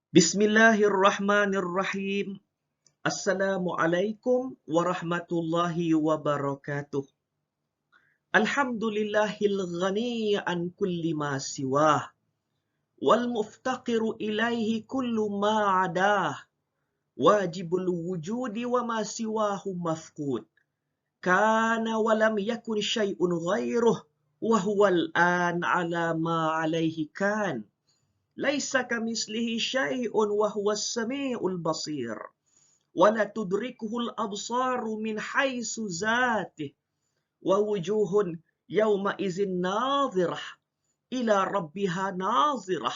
Bismillahirrahmanirrahim. Assalamualaikum warahmatullahi wabarakatuh. Alhamdulillahil ghani an kulli ma siwah. Wal muftaqiru ilaihi kullu ma adah. Wajibul wujudi wa ma siwahu mafqud. Kana walam yakun syai'un ghairuh. Wahuwal an ala ma alaihi kan. Laisa kamislihi syai'un wa huwas sami'ul basir. Wala tudrikuhul absaru min haitsu zatih. Wa wujuhun yawma izin nadhirah ila rabbiha nazirah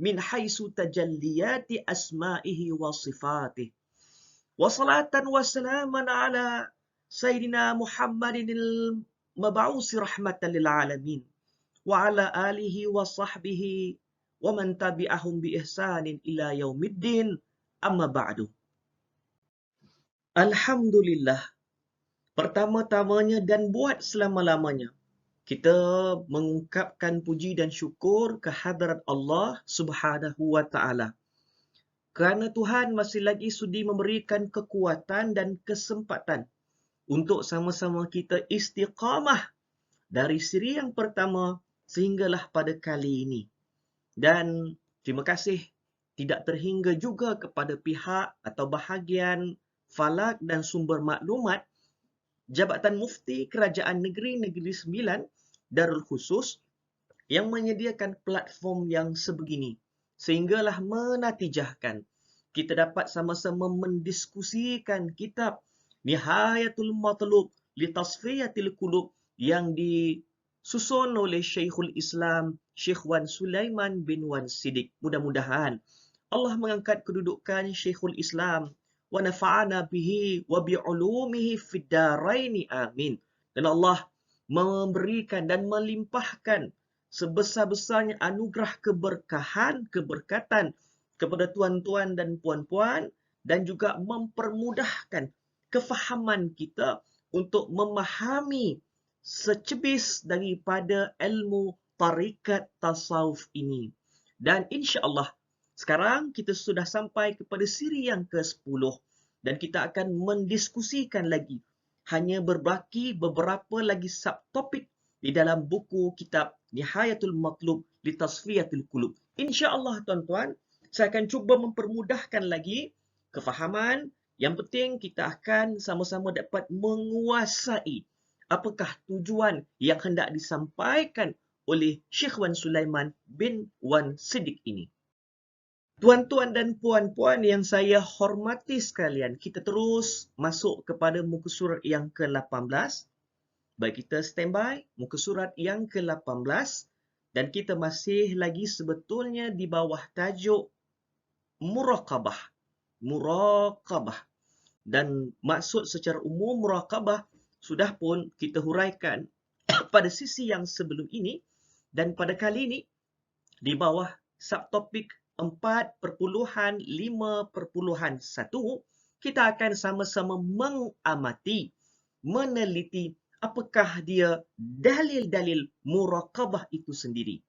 min haitsu tajalliyati asma'ihi wa sifatih. Wa salatan wa salaman ala sayyidina Muhammadinil mab'usi rahmatan lil alamin wa ala alihi wa sahbihi wa man tabi'ahum bi ihsanin ila yaumiddin, amma ba'du. Alhamdulillah, pertama-tamanya dan buat selama-lamanya kita mengungkapkan puji dan syukur kehadrat Allah Subhanahu wa taala. Kerana Tuhan masih lagi sudi memberikan kekuatan dan kesempatan untuk sama-sama kita istiqamah dari siri yang pertama sehinggalah pada kali ini. Dan terima kasih tidak terhingga juga kepada pihak atau bahagian falak dan sumber maklumat Jabatan Mufti Kerajaan Negeri Sembilan Darul Khusus yang menyediakan platform yang sebegini sehinggalah menatijahkan kita dapat sama-sama mendiskusikan kitab Nihayatul Matlub li Tasfiyatil Qulub yang disusun oleh Syekhul Islam Syekh Wan Sulaiman bin Wan Siddiq. Mudah-mudahan Allah mengangkat kedudukan Syekhul Islam wa nafa'ana bihi wa bi'ulumihi fid daraini amin. Dan Allah memberikan dan melimpahkan sebesar-besarnya anugerah keberkahan, keberkatan kepada tuan-tuan dan puan-puan dan juga mempermudahkan kefahaman kita untuk memahami secebis daripada ilmu tarikat tasawuf ini. Dan insya-Allah sekarang kita sudah sampai kepada siri yang ke-10 dan kita akan mendiskusikan lagi. Hanya berbaki beberapa lagi subtopik di dalam buku kitab Nihayatul Matlub li Tasfiyatil Qulub. Insya-Allah tuan-tuan, saya akan cuba mempermudahkan lagi kefahaman. Yang penting kita akan sama-sama dapat menguasai apakah tujuan yang hendak disampaikan oleh Syekh Wan Sulaiman bin Wan Siddiq ini. Tuan-tuan dan puan-puan yang saya hormati sekalian, kita terus masuk kepada muka surat yang ke-18. Baik, kita standby muka surat yang ke-18 dan kita masih lagi sebetulnya di bawah tajuk muraqabah. Muraqabah. Dan maksud secara umum muraqabah sudah pun kita huraikan pada sisi yang sebelum ini dan pada kali ini di bawah subtopik 4.5.1 kita akan sama-sama mengamati, meneliti apakah dia dalil-dalil muraqabah itu sendiri.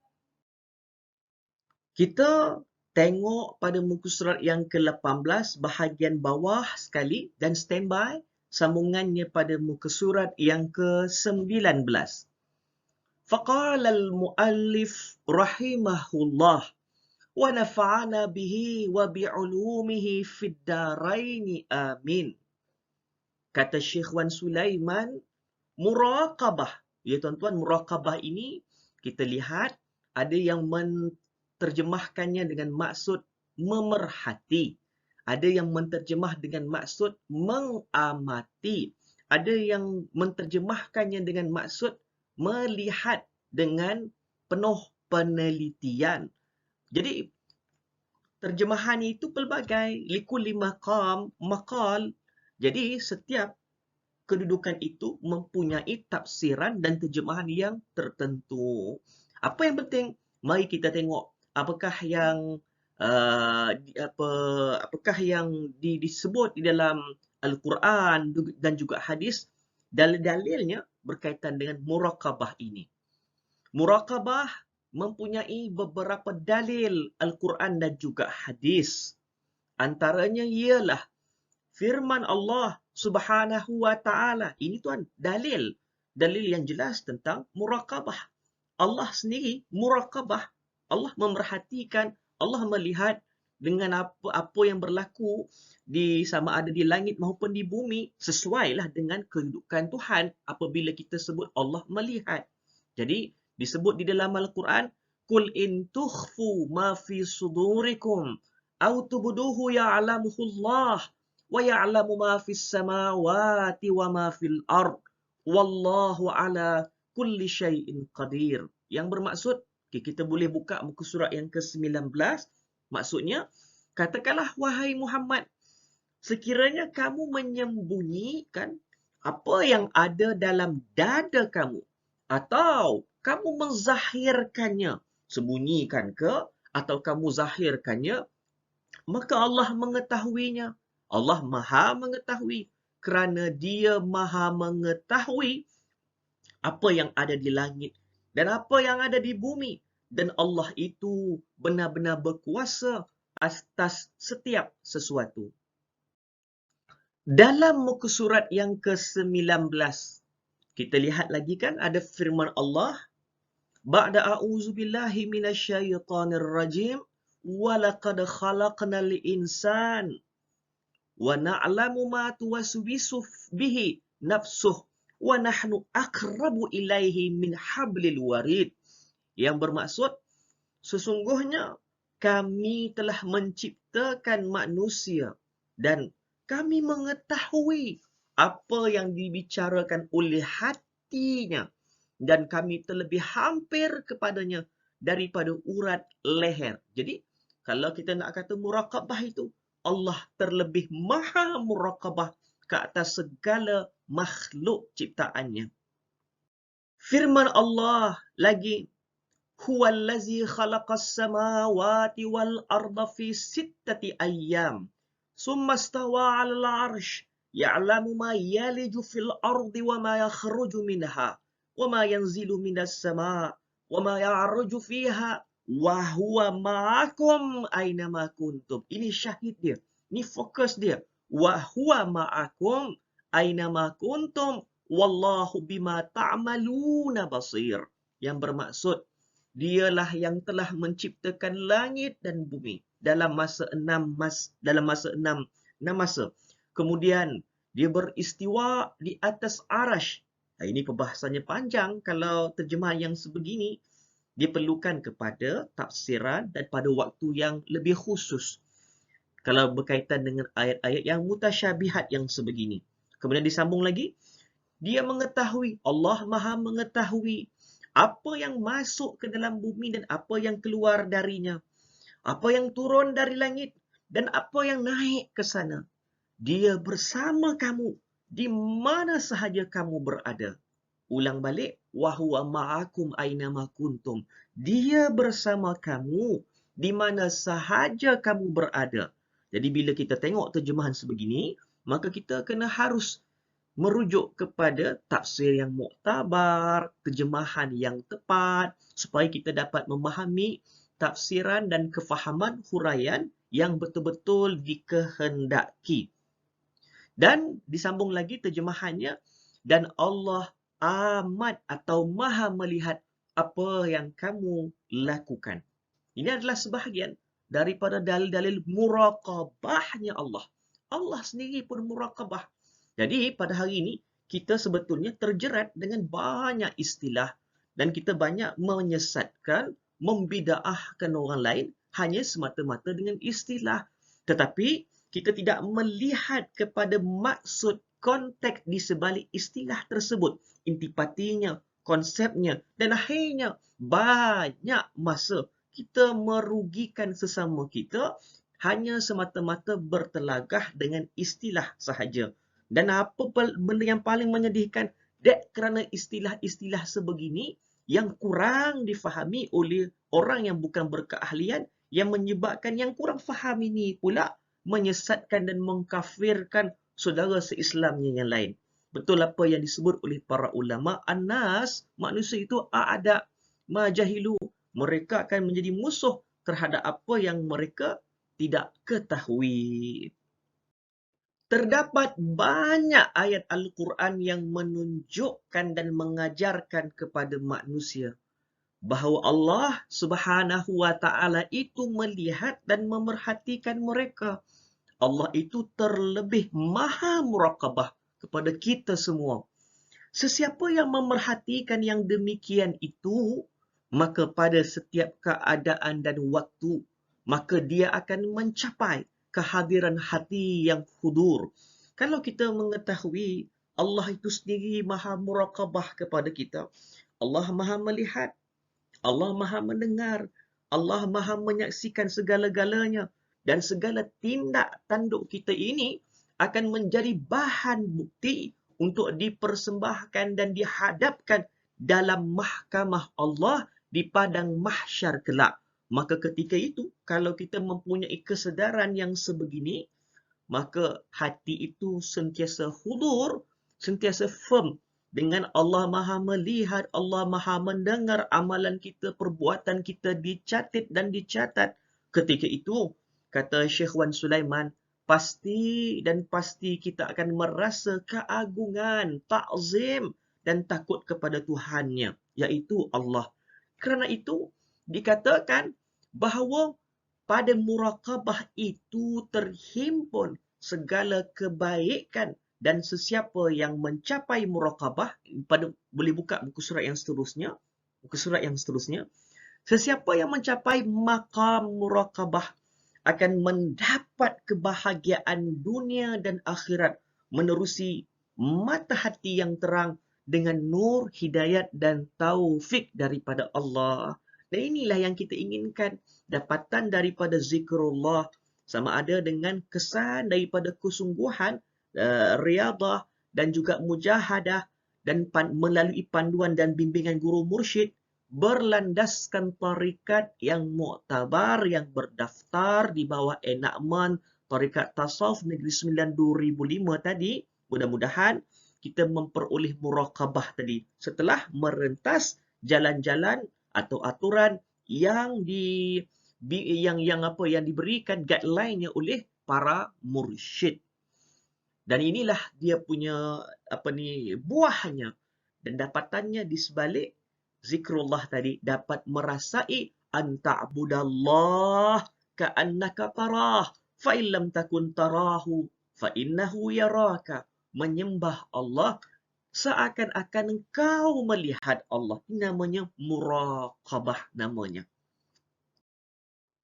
Kita tengok pada muka surat yang ke-18 bahagian bawah sekali dan standby sambungannya pada muka surat yang ke-19. Faqala al-muallif rahimahullah wa nafa'ana bihi wa bi'ulumihi fid daraini amin. Kata Syekh Wan Sulaiman, muraqabah. Ya tuan-tuan, muraqabah ini kita lihat ada yang menterjemahkannya dengan maksud memerhati. Ada yang menterjemah dengan maksud mengamati. Ada yang menterjemahkannya dengan maksud melihat dengan penuh penelitian. Jadi terjemahan itu pelbagai, likulli maqal. Jadi setiap kedudukan itu mempunyai tafsiran dan terjemahan yang tertentu. Apa yang penting? Mari kita tengok apakah yang disebut di dalam Al-Quran dan juga hadis, dalil-dalilnya berkaitan dengan muraqabah ini. Muraqabah mempunyai beberapa dalil Al-Quran dan juga hadis. Antaranya ialah firman Allah Subhanahu wa taala. Ini tuan, dalil yang jelas tentang muraqabah. Allah sendiri muraqabah. Allah memerhatikan, Allah melihat dengan apa yang berlaku sama ada di langit maupun di bumi, sesuailah dengan kedudukan Tuhan apabila kita sebut Allah melihat. Jadi disebut di dalam Al-Quran, Qul in tukhfu ma fi sudurikum aw tubduhu ya'lamuhu Allah wa ya'lamu ma fis samawati wa ma fil ard wallahu ala kulli syai'in qadir. Yang bermaksud, kita boleh buka muka surat yang ke-19. Maksudnya, katakanlah wahai Muhammad, sekiranya kamu menyembunyikan apa yang ada dalam dada kamu, atau kamu menzahirkannya, sembunyikan ke, atau kamu zahirkannya, maka Allah mengetahuinya. Allah maha mengetahui, kerana dia maha mengetahui apa yang ada di langit dan apa yang ada di bumi. Dan Allah itu benar-benar berkuasa atas setiap sesuatu. Dalam muka surat yang ke-19, kita lihat lagi kan ada firman Allah, Ba'da a'udzubillahi minasyaitonir rajim, wa laqad khalaqnal insan wa na'lamu ma tuwaswisu bihi nafsuh wa nahnu aqrabu ilaihi min hablil warid. Yang bermaksud, sesungguhnya kami telah menciptakan manusia dan kami mengetahui apa yang dibicarakan oleh hatinya dan kami terlebih hampir kepadanya daripada urat leher. Jadi, kalau kita nak kata muraqabah itu, Allah terlebih maha muraqabah ke atas segala makhluk ciptaannya. Firman Allah lagi, Huwallazi khalaqas samawati wal arda fi sittati ayyam. Summa stawa 'alal 'arsy, ya'lamu ma yaliju fil ardi wa ma yakhruju minha, wa ma yanzilu minas sama', wa ma ya'ruju fiha, wa huwa ma'akum aina ma kuntum. Ini syahid dia. Ini fokus dia. Wa huwa ma'akum aina ma kuntum wallahu bima ta'maluna basir. Yang bermaksud, dialah yang telah menciptakan langit dan bumi dalam masa 6 masa. Kemudian dia beristiwa di atas arasy. Nah, ini perbahasannya panjang. Kalau terjemahan yang sebegini, diperlukan kepada tafsiran dan pada waktu yang lebih khusus. Kalau berkaitan dengan ayat-ayat yang mutasyabihat yang sebegini. Kemudian disambung lagi, dia mengetahui, Allah maha mengetahui apa yang masuk ke dalam bumi dan apa yang keluar darinya. Apa yang turun dari langit dan apa yang naik ke sana. Dia bersama kamu di mana sahaja kamu berada. Ulang balik, wahuwa ma'akum aina ma kuntum. Dia bersama kamu di mana sahaja kamu berada. Jadi bila kita tengok terjemahan sebegini, maka kita kena harus merujuk kepada tafsir yang muktabar, terjemahan yang tepat, supaya kita dapat memahami tafsiran dan kefahaman huraian yang betul-betul dikehendaki. Dan disambung lagi terjemahannya, dan Allah amat atau maha melihat apa yang kamu lakukan. Ini adalah sebahagian daripada dalil-dalil muraqabahnya Allah. Allah sendiri pun muraqabah. Jadi pada hari ini, kita sebetulnya terjerat dengan banyak istilah dan kita banyak menyesatkan, membidaahkan orang lain hanya semata-mata dengan istilah. Tetapi kita tidak melihat kepada maksud konteks di sebalik istilah tersebut, intipatinya, konsepnya, dan akhirnya banyak masa kita merugikan sesama kita hanya semata-mata bertelagah dengan istilah sahaja. Dan apa benda yang paling menyedihkan? Kerana istilah-istilah sebegini yang kurang difahami oleh orang yang bukan berkeahlian, yang menyebabkan yang kurang faham ini pula menyesatkan dan mengkafirkan saudara seislamnya yang lain. Betul apa yang disebut oleh para ulama, an-nas, manusia itu a'ada ma jahilu, mereka akan menjadi musuh terhadap apa yang mereka tidak ketahui. Terdapat banyak ayat Al-Quran yang menunjukkan dan mengajarkan kepada manusia bahawa Allah Subhanahu wa taala itu melihat dan memerhatikan mereka. Allah itu terlebih maha muraqabah kepada kita semua. Sesiapa yang memerhatikan yang demikian itu, maka pada setiap keadaan dan waktu, maka dia akan mencapai kehadiran hati yang hudur. Kalau kita mengetahui Allah itu sendiri maha muraqabah kepada kita, Allah maha melihat, Allah maha mendengar, Allah maha menyaksikan segala-galanya, dan segala tindak tanduk kita ini akan menjadi bahan bukti untuk dipersembahkan dan dihadapkan dalam mahkamah Allah di padang mahsyar kelak. Maka ketika itu, kalau kita mempunyai kesedaran yang sebegini, maka hati itu sentiasa hudur, sentiasa firm dengan Allah Maha melihat, Allah Maha mendengar amalan kita, perbuatan kita dicatat dan dicatat. Ketika itu, kata Syekh Wan Sulaiman, pasti dan pasti kita akan merasa keagungan, ta'zim dan takut kepada Tuhannya, iaitu Allah. Kerana itu, dikatakan bahawa pada muraqabah itu terhimpun segala kebaikan, dan sesiapa yang mencapai muraqabah, boleh buka buku surat yang seterusnya, sesiapa yang mencapai maqam muraqabah akan mendapat kebahagiaan dunia dan akhirat menerusi mata hati yang terang dengan nur, hidayat dan taufik daripada Allah. Dan inilah yang kita inginkan, dapatan daripada zikrullah, sama ada dengan kesan daripada kesungguhan, riadah dan juga mujahadah, dan melalui panduan dan bimbingan guru mursyid, berlandaskan tarikat yang muktabar, yang berdaftar di bawah enakmen Tarikat Tasawuf Negeri Sembilan 2005 tadi. Mudah-mudahan kita memperoleh muraqabah tadi setelah merentas jalan-jalan atau aturan yang yang diberikan guideline-nya oleh para mursyid. Dan inilah dia punya buahnya dan dapatannya di sebalik zikrullah tadi, dapat merasai anta'budallah ka'annaka tarah fa illam takun tarahu fa innahu yaraka. Menyembah Allah seakan-akan engkau melihat Allah. Ini namanya muraqabah namanya.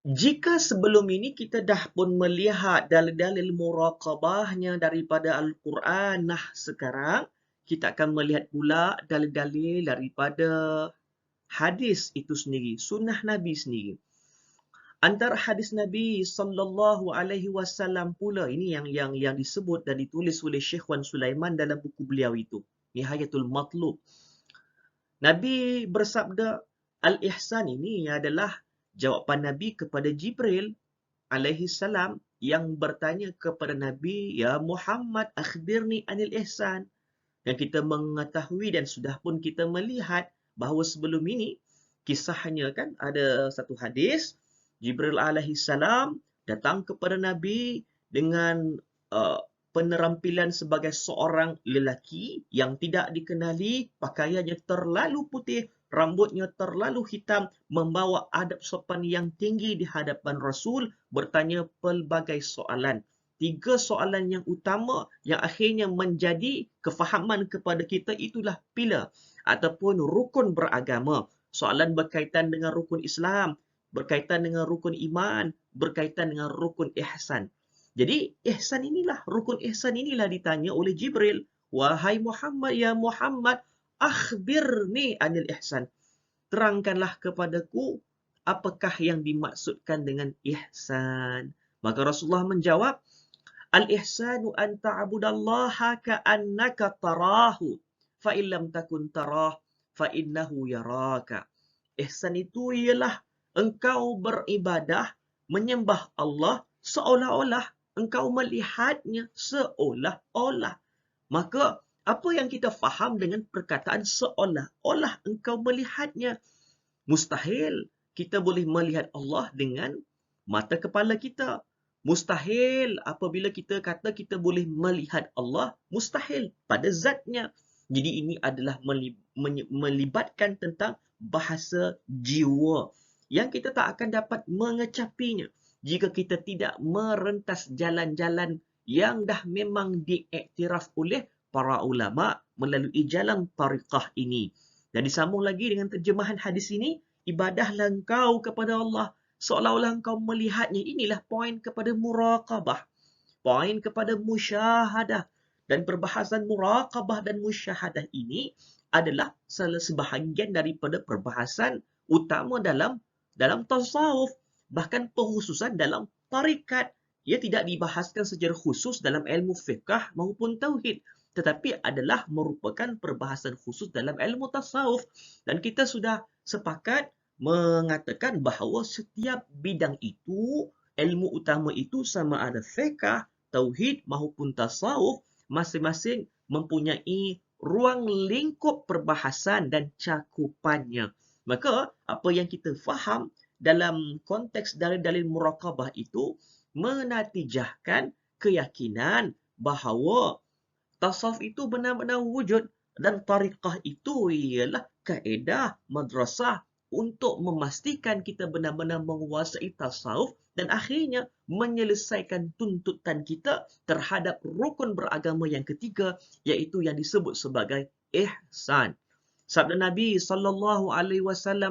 Jika sebelum ini kita dah pun melihat dalil-dalil muraqabahnya daripada Al-Quran, nah sekarang kita akan melihat pula dalil-dalil daripada hadis itu sendiri, sunnah Nabi sendiri. Antara hadis Nabi sallallahu alaihi wasallam pula ini yang disebut dan ditulis oleh Syekh Wan Sulaiman dalam buku beliau itu, Nihayatul Matlub. Nabi bersabda, al-ihsan ini adalah jawapan Nabi kepada Jibril alaihi salam yang bertanya kepada Nabi, ya Muhammad, akhbirni anil ihsan. Dan kita mengetahui dan sudah pun kita melihat bahawa sebelum ini kisahnya kan ada satu hadis, Jibril alaihi salam datang kepada Nabi dengan penerampilan sebagai seorang lelaki yang tidak dikenali, pakaiannya terlalu putih, rambutnya terlalu hitam, membawa adab sopan yang tinggi di hadapan Rasul, bertanya pelbagai soalan. 3 soalan yang utama yang akhirnya menjadi kefahaman kepada kita itulah pilar ataupun rukun beragama. Soalan berkaitan dengan rukun Islam, berkaitan dengan rukun iman, berkaitan dengan rukun ihsan. Jadi rukun ihsan inilah ditanya oleh Jibril. Wahai Muhammad, ya Muhammad, akhbirni anil ihsan. Terangkanlah kepadaku apakah yang dimaksudkan dengan ihsan. Maka Rasulullah menjawab, al-ihsanu an ta'budallaha ka'annaka tarahu fa illam takun tarah fa innahu yaraka. Ihsan itu ialah engkau beribadah, menyembah Allah seolah-olah engkau melihatnya seolah-olah. Maka apa yang kita faham dengan perkataan seolah-olah engkau melihatnya? Mustahil kita boleh melihat Allah dengan mata kepala kita. Mustahil apabila kita kata kita boleh melihat Allah, mustahil pada zatnya. Jadi ini adalah melibatkan tentang bahasa jiwa yang kita tak akan dapat mengecapinya jika kita tidak merentas jalan-jalan yang dah memang diiktiraf oleh para ulama melalui jalan tariqah ini. Dan disambung lagi dengan terjemahan hadis ini, ibadahlah engkau kepada Allah seolah-olah engkau melihatnya. Inilah poin kepada muraqabah, poin kepada musyahadah. Dan perbahasan muraqabah dan musyahadah ini adalah salah sebahagian daripada perbahasan utama dalam tasawuf, bahkan penghususan dalam tarikat. Ia tidak dibahaskan secara khusus dalam ilmu fiqh maupun tauhid, tetapi adalah merupakan perbahasan khusus dalam ilmu tasawuf. Dan kita sudah sepakat mengatakan bahawa setiap bidang itu, ilmu utama itu sama ada fiqh, tauhid maupun tasawuf, masing-masing mempunyai ruang lingkup perbahasan dan cakupannya. Maka apa yang kita faham dalam konteks dalil-dalil muraqabah itu menatijahkan keyakinan bahawa tasawuf itu benar-benar wujud dan tariqah itu ialah kaedah madrasah untuk memastikan kita benar-benar menguasai tasawuf dan akhirnya menyelesaikan tuntutan kita terhadap rukun beragama yang ketiga, iaitu yang disebut sebagai ihsan. Sabda Nabi SAW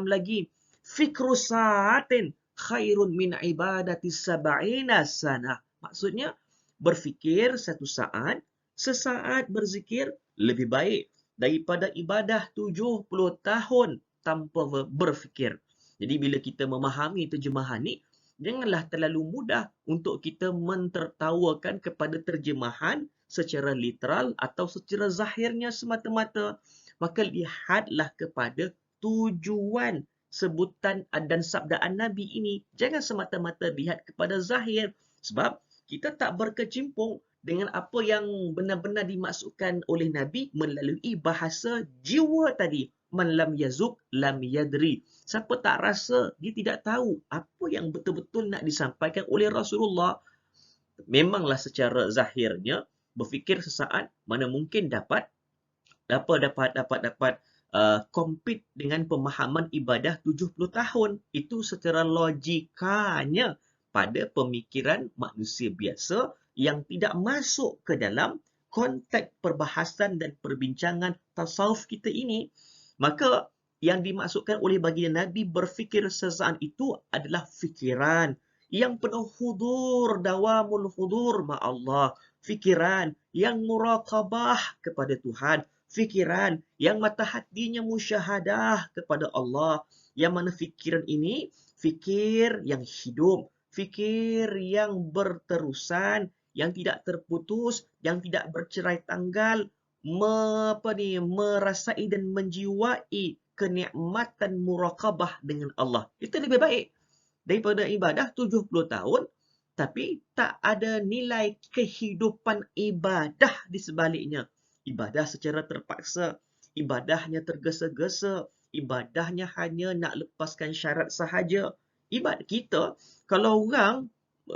lagi, fikru sa'atin khairun min ibadati sab'ina sana. Maksudnya, berfikir satu saat, sesaat berzikir lebih baik daripada ibadah 70 tahun tanpa berfikir. Jadi bila kita memahami terjemahan ni, janganlah terlalu mudah untuk kita mentertawakan kepada terjemahan secara literal atau secara zahirnya semata-mata. Maka lihatlah kepada tujuan sebutan dan sabdaan Nabi ini. Jangan semata-mata lihat kepada zahir. Sebab kita tak berkecimpung dengan apa yang benar-benar dimaksudkan oleh Nabi melalui bahasa jiwa tadi. Man lam yazuk, lam yadri. Siapa tak rasa, dia tidak tahu apa yang betul-betul nak disampaikan oleh Rasulullah. Memanglah secara zahirnya, berfikir sesaat mana mungkin dapat compete dengan pemahaman ibadah 70 tahun. Itu secara logikanya pada pemikiran manusia biasa yang tidak masuk ke dalam konteks perbahasan dan perbincangan tasawuf kita ini. Maka yang dimaksudkan oleh baginda Nabi berfikir sesaat itu adalah fikiran yang penuh hudur, dawamul hudur ma'allah. Fikiran yang muraqabah kepada Tuhan. Fikiran yang mata hatinya musyahadah kepada Allah. Yang mana fikiran ini, fikir yang hidup. Fikir yang berterusan, yang tidak terputus, yang tidak bercerai tanggal, merasai dan menjiwai kenikmatan muraqabah dengan Allah. Itu lebih baik daripada ibadah 70 tahun tapi tak ada nilai kehidupan ibadah di sebaliknya. Ibadah secara terpaksa, ibadahnya tergesa-gesa, ibadahnya hanya nak lepaskan syarat sahaja. Ibadat kita, kalau orang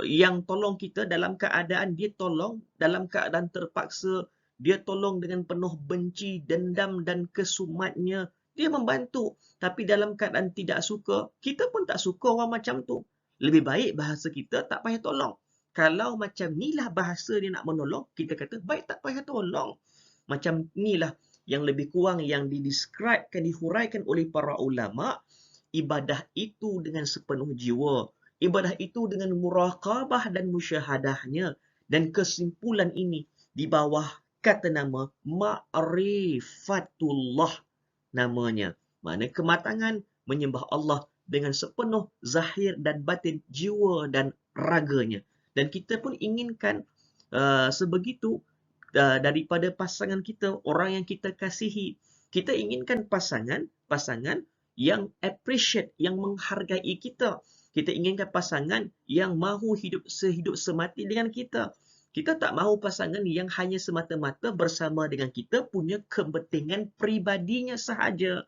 yang tolong kita dalam keadaan dia tolong, dalam keadaan terpaksa, dia tolong dengan penuh benci, dendam dan kesumatnya, dia membantu. Tapi dalam keadaan tidak suka, kita pun tak suka orang macam tu. Lebih baik bahasa kita tak payah tolong. Kalau macam inilah bahasa dia nak menolong, kita kata baik tak payah tolong. Macam inilah yang lebih kurang yang didescribekan, dihuraikan oleh para ulama. Ibadah itu dengan sepenuh jiwa. Ibadah itu dengan muraqabah dan musyahadahnya. Dan kesimpulan ini di bawah kata nama ma'rifatullah namanya. Mana kematangan menyembah Allah dengan sepenuh zahir dan batin jiwa dan raganya. Dan kita pun inginkan sebegitu daripada pasangan kita, orang yang kita kasihi. Kita inginkan pasangan yang appreciate, yang menghargai kita. Kita inginkan pasangan yang mahu hidup sehidup semati dengan kita. Kita tak mahu pasangan yang hanya semata-mata bersama dengan kita punya kepentingan pribadinya sahaja.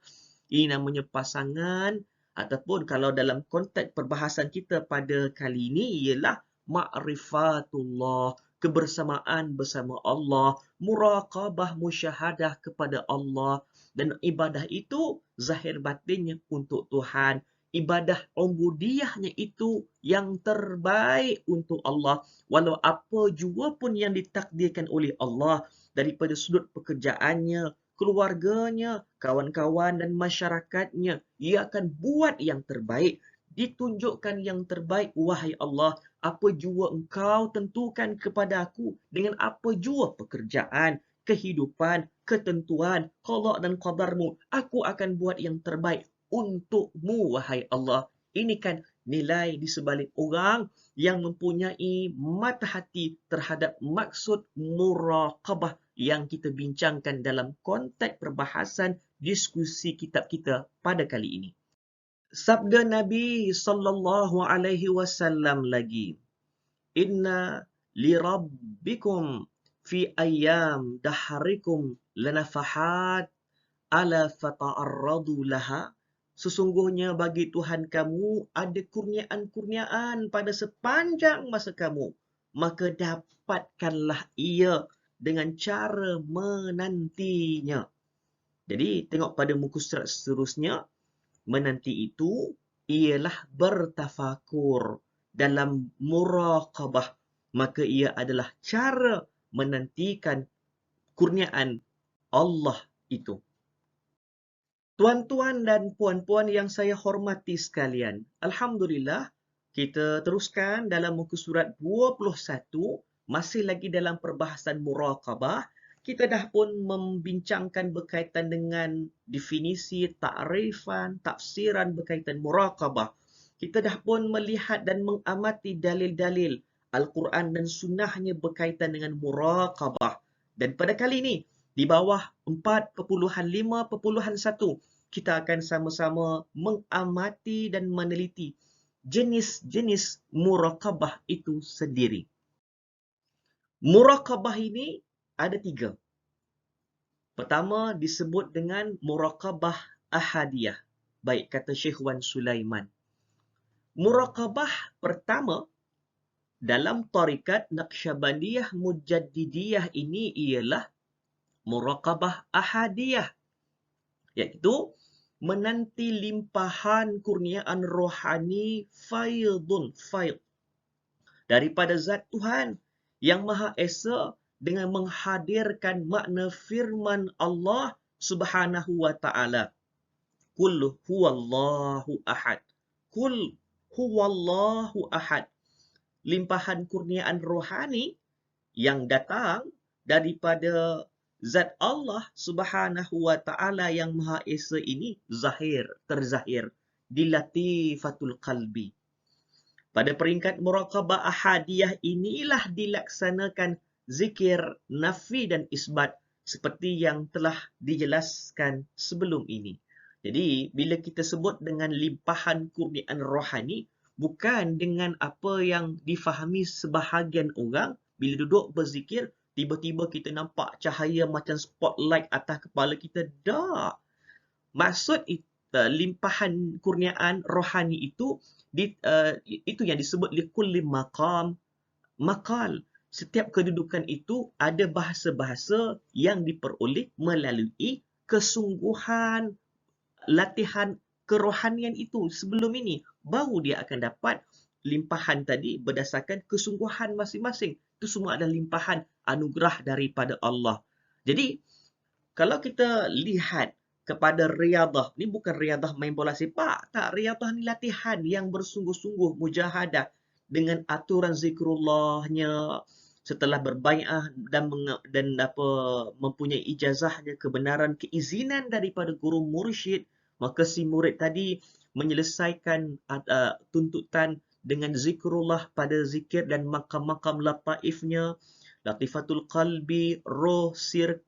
Ini namanya pasangan Ataupun kalau dalam konteks perbahasan kita pada kali ini ialah ma'rifatullah, kebersamaan bersama Allah, muraqabah musyahadah kepada Allah, dan ibadah itu zahir batinnya untuk Tuhan. Ibadah ubudiyahnya itu yang terbaik untuk Allah. Walau apa jua pun yang ditakdirkan oleh Allah daripada sudut pekerjaannya, keluarganya, kawan-kawan dan masyarakatnya, ia akan buat yang terbaik. Ditunjukkan yang terbaik, wahai Allah, apa jua engkau tentukan kepada aku, dengan apa jua pekerjaan, kehidupan, ketentuan, qada dan qadarmu, aku akan buat yang terbaik untukmu, wahai Allah. Ini kan nilai di sebalik orang yang mempunyai mata hati terhadap maksud muraqabah yang kita bincangkan dalam konteks perbahasan diskusi kitab kita pada kali ini. Sabda Nabi sallallahu alaihi wasallam lagi, Inna li rabbikum fi ayyam daharikum lanafahat ala fata'arradu laha. Sesungguhnya bagi Tuhan kamu ada kurniaan-kurniaan pada sepanjang masa kamu. Maka dapatkanlah ia dengan cara menantinya. Jadi tengok pada muka surat seterusnya. Menanti itu ialah bertafakur dalam muraqabah. Maka ia adalah cara menantikan kurniaan Allah itu. Tuan-tuan dan puan-puan yang saya hormati sekalian, Alhamdulillah, kita teruskan dalam muka surat 21, masih lagi dalam perbahasan muraqabah. Kita dah pun membincangkan berkaitan dengan definisi, takrifan, tafsiran berkaitan muraqabah. Kita dah pun melihat dan mengamati dalil-dalil Al-Quran dan sunnahnya berkaitan dengan muraqabah. Dan pada kali ini, di bawah 4.5.1, kita akan sama-sama mengamati dan meneliti jenis-jenis muraqabah itu sendiri. Muraqabah ini ada 3. Pertama disebut dengan muraqabah ahadiyah. Baik kata Syekh Wan Sulaiman. Muraqabah pertama dalam tarikat Naqsyabandiyah Mujaddidiyah ini ialah muraqabah ahadiyah, iaitu menanti limpahan kurniaan rohani faid daripada zat Tuhan yang Maha Esa dengan menghadirkan makna firman Allah Subhanahu wa taala. Qul huwallahu ahad. Qul huwallahu ahad. Limpahan kurniaan rohani yang datang daripada zat Allah Subhanahu wa taala yang Maha Esa ini terzahir di latifatul qalbi. Pada peringkat muraqabah ahadiyah inilah dilaksanakan zikir nafi dan isbat seperti yang telah dijelaskan sebelum ini. Jadi bila kita sebut dengan limpahan kurniaan rohani, bukan dengan apa yang difahami sebahagian orang bila duduk berzikir, tiba-tiba kita nampak cahaya macam spotlight atas kepala kita. Tak. Maksud limpahan kurniaan rohani itu yang disebut likulli maqam maqal. Setiap kedudukan itu ada bahasa-bahasa yang diperoleh melalui kesungguhan latihan kerohanian itu sebelum ini. Baru dia akan dapat limpahan tadi berdasarkan kesungguhan masing-masing. Itu semua adalah limpahan anugerah daripada Allah. Jadi, kalau kita lihat kepada riadah, ni bukan riadah main bola sepak. Tak, riadah ni latihan yang bersungguh-sungguh mujahadah dengan aturan zikrullahnya, setelah berbai'ah dan mempunyai ijazahnya, kebenaran, keizinan daripada guru mursyid, maka si murid tadi menyelesaikan tuntutan dengan zikrullah pada zikir dan makam-makam lataifnya, latifatul qalbi, roh, sir,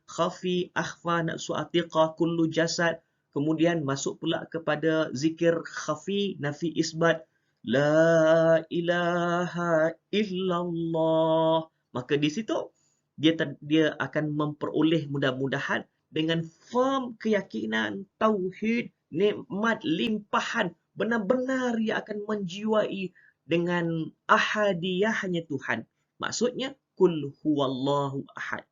khafi, akhfa, nafsu atiqah, kullu jasad. Kemudian masuk pula kepada zikir khafi, nafi isbat, la ilaha illallah. Maka di situ dia akan memperoleh mudah-mudahan dengan firm keyakinan tauhid nikmat limpahan, benar-benar ia akan menjiwai dengan ahadiyahnya Tuhan. Maksudnya, kul huwallahu ahad.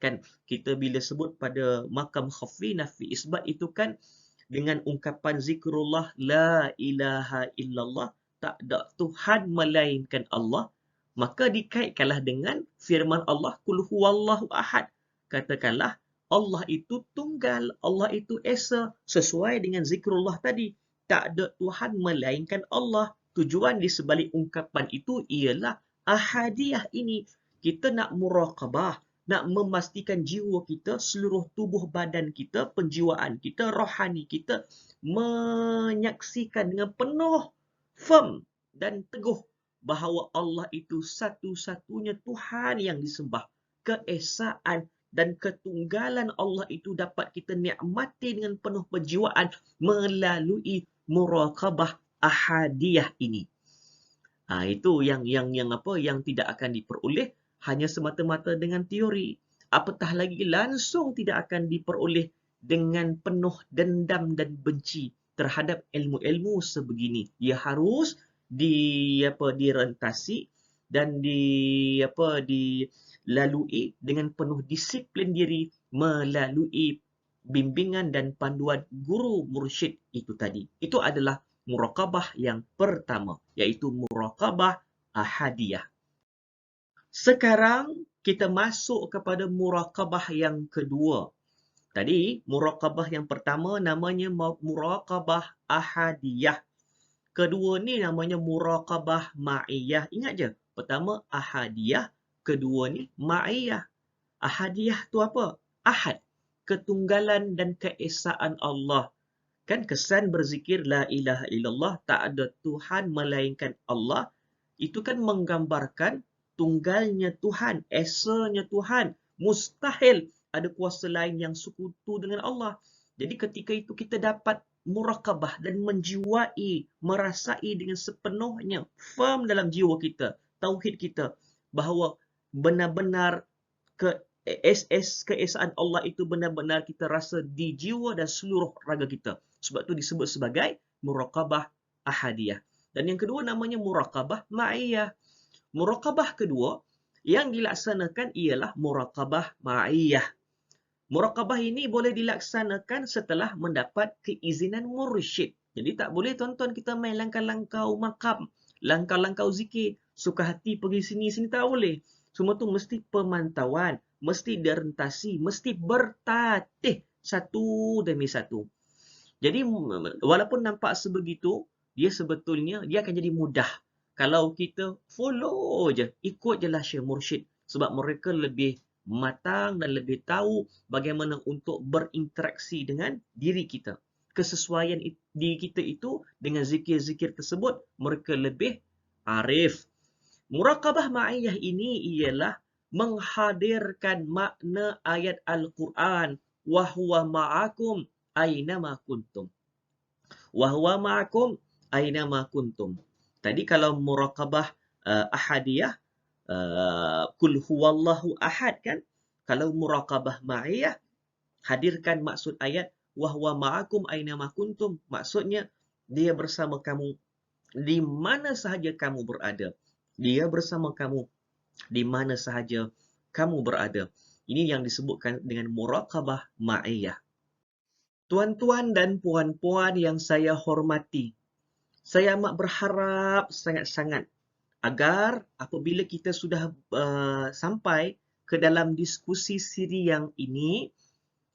Kan kita bila sebut pada makam khafi nafi isbat itu kan dengan ungkapan zikrullah la ilaha illallah, tak ada Tuhan melainkan Allah, maka dikaitkanlah dengan firman Allah kul huwallahu ahad. Katakanlah Allah itu tunggal, Allah itu esa, sesuai dengan zikrullah tadi. Tak ada Tuhan melainkan Allah. Tujuan di sebalik ungkapan itu ialah ahadiyah ini. Kita nak muraqabah, nak memastikan jiwa kita, seluruh tubuh badan kita, penjiwaan kita, rohani kita menyaksikan dengan penuh firm dan teguh bahawa Allah itu satu-satunya Tuhan yang disembah. Keesaan dan ketunggalan Allah itu dapat kita nikmati dengan penuh penjiwaan melalui muraqabah ahadiyah ini. Itu yang tidak akan diperoleh hanya semata-mata dengan teori. Apatah lagi langsung tidak akan diperoleh dengan penuh dendam dan benci terhadap ilmu-ilmu sebegini. Ia harus direntasi dan dilalui dengan penuh disiplin diri melalui bimbingan dan panduan guru mursyid itu tadi. Itu adalah muraqabah yang pertama, iaitu muraqabah ahadiyah. Sekarang kita masuk kepada muraqabah yang kedua. Tadi muraqabah yang pertama namanya muraqabah ahadiyah. Kedua ni namanya muraqabah ma'iyah. Ingat je, pertama ahadiyah, kedua ni ma'iyah. Ahadiyah tu apa? Ahad, ketunggalan dan keesaan Allah. Kan kesan berzikir la ilaha illallah, tak ada Tuhan melainkan Allah, itu kan menggambarkan tunggalnya Tuhan, esanya Tuhan. Mustahil ada kuasa lain yang sekutu dengan Allah. Jadi ketika itu kita dapat muraqabah dan menjiwai, merasai dengan sepenuhnya, firm dalam jiwa kita, tauhid kita, bahawa benar-benar keesaan Allah itu benar-benar kita rasa di jiwa dan seluruh raga kita. Sebab itu disebut sebagai muraqabah ahadiyah. Dan yang kedua namanya muraqabah ma'iyah. Muraqabah kedua yang dilaksanakan ialah muraqabah ma'iyah. Muraqabah ini boleh dilaksanakan setelah mendapat keizinan mursyid. Jadi tak boleh tuan-tuan kita main langkah-langkah makam, langkah-langkah zikir, suka hati pergi sini-sini, tak boleh. Semua tu mesti pemantauan, mesti direntasi, mesti bertatih satu demi satu. Jadi walaupun nampak sebegitu, dia sebetulnya dia akan jadi mudah kalau kita follow je, ikut je lah Syekh Mursyid, sebab mereka lebih matang dan lebih tahu bagaimana untuk berinteraksi dengan diri kita. Kesesuaian diri kita itu dengan zikir-zikir tersebut, mereka lebih arif. Muraqabah ma'iyah ini ialah menghadirkan makna ayat Al-Quran. Wahuwa ma'akum aynama kuntum. Wahuwa ma'akum aynama kuntum. Tadi kalau muraqabah ahadiyah, kul huwallahu ahad kan? Kalau muraqabah ma'iyah, hadirkan maksud ayat wahuwa ma'akum aynama kuntum. Maksudnya, dia bersama kamu di mana sahaja kamu berada. Dia bersama kamu di mana sahaja kamu berada. Ini yang disebutkan dengan muraqabah ma'iyah. Tuan-tuan dan puan-puan yang saya hormati, saya amat berharap sangat-sangat agar apabila kita sudah sampai ke dalam diskusi siri yang ini,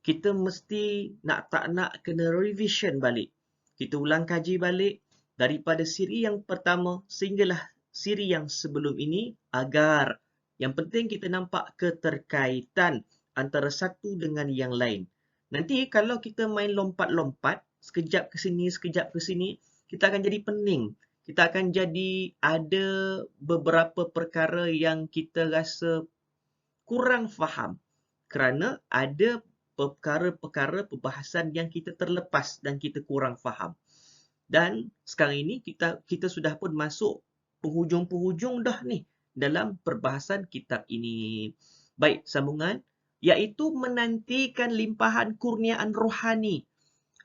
kita mesti tak nak kena revision balik. Kita ulang kaji balik daripada siri yang pertama sehinggalah siri yang sebelum ini, agar yang penting kita nampak keterkaitan antara satu dengan yang lain. Nanti kalau kita main lompat-lompat, sekejap ke sini, sekejap ke sini, kita akan jadi pening. Kita akan jadi ada beberapa perkara yang kita rasa kurang faham. Kerana ada perkara-perkara perbahasan yang kita terlepas dan kita kurang faham. Dan sekarang ini kita sudah pun masuk penghujung-penghujung dah ni dalam perbahasan kitab ini. Baik, sambungan, iaitu menantikan limpahan kurniaan rohani.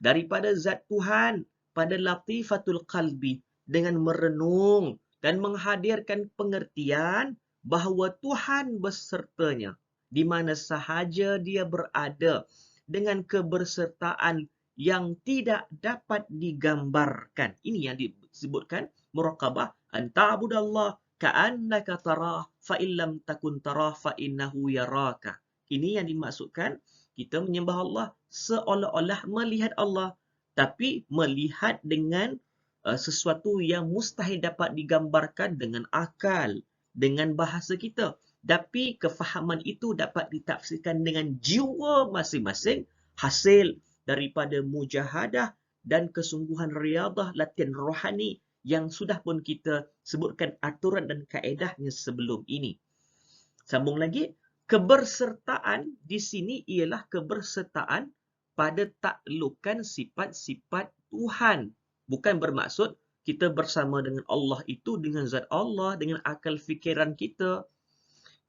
daripada zat Tuhan pada latifatul qalbi dengan merenung dan menghadirkan pengertian bahawa Tuhan bersertanya di mana sahaja dia berada dengan kebersertaan yang tidak dapat digambarkan. Ini yang disebutkan muraqabah, an ta'budallah ka'annaka tarah fa illam takun tarah fa innahu yaraka. Ini yang dimaksudkan kita menyembah Allah seolah-olah melihat Allah, tapi melihat dengan sesuatu yang mustahil dapat digambarkan dengan akal, dengan bahasa kita. Tapi kefahaman itu dapat ditafsirkan dengan jiwa masing-masing, hasil daripada mujahadah dan kesungguhan riadah latihan rohani yang sudah pun kita sebutkan aturan dan kaedahnya sebelum ini. Sambung lagi, kebersertaan di sini ialah kebersertaan pada taklukan sifat-sifat Tuhan. Bukan bermaksud kita bersama dengan Allah itu dengan zat Allah, dengan akal fikiran kita.